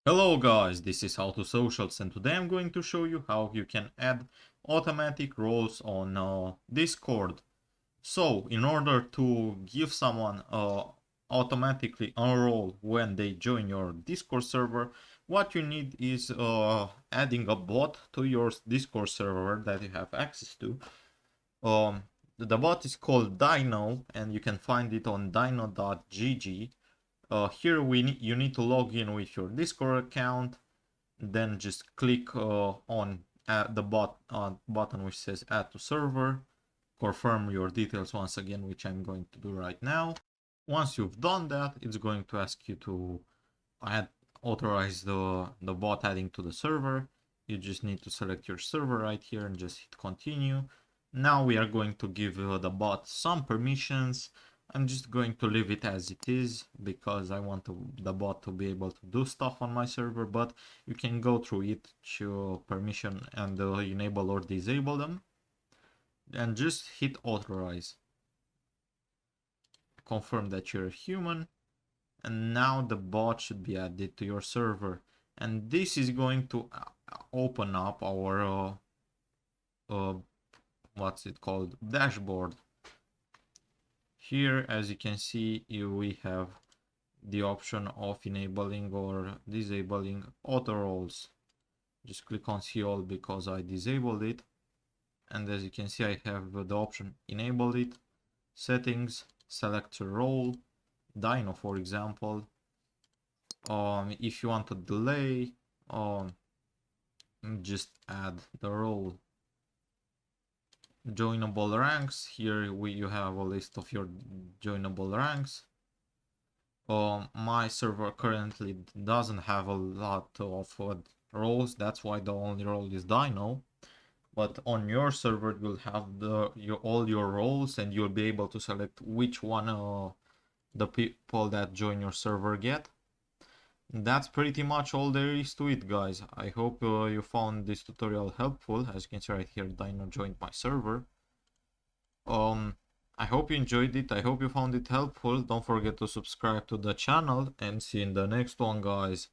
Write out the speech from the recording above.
Hello guys, this is How to Socials and today I'm going to show you how you can add automatic roles on Discord. So in order to give someone automatically a role when they join your Discord server, what you need is adding a bot to your Discord server that you have access to. The bot is called Dino and you can find it on dino.gg. Here you need to log in with your Discord account, then just click on the button which says add to server, confirm your details once again, which I'm going to do right now. Once you've done that, it's going to ask you to authorize the bot adding to the server. You just need to select your server right here and just hit continue. Now we are going to give the bot some permissions. I'm just going to leave it as it is because I want the bot to be able to do stuff on my server, but you can go through each permission and enable or disable them and just hit authorize. Confirm that you're a human, and now the bot should be added to your server, and this is going to open up our what's it called, dashboard. Here, as you can see, we have the option of enabling or disabling auto roles. Just click on see all because I disabled it, and as you can see I have the option enable it, settings, select a role, Dino for example. If you want to delay, just add the role. Joinable ranks, here you have a list of your joinable ranks. My server currently doesn't have a lot of roles, that's why the only role is Dino. But on your server you'll have all your roles, and you'll be able to select which one the people that join your server get. That's pretty much all there is to it, guys. I hope you found this tutorial helpful. As you can see right here, Dino joined my server. I hope you enjoyed it. I hope you found it helpful. Don't forget to subscribe to the channel and see you in the next one, guys.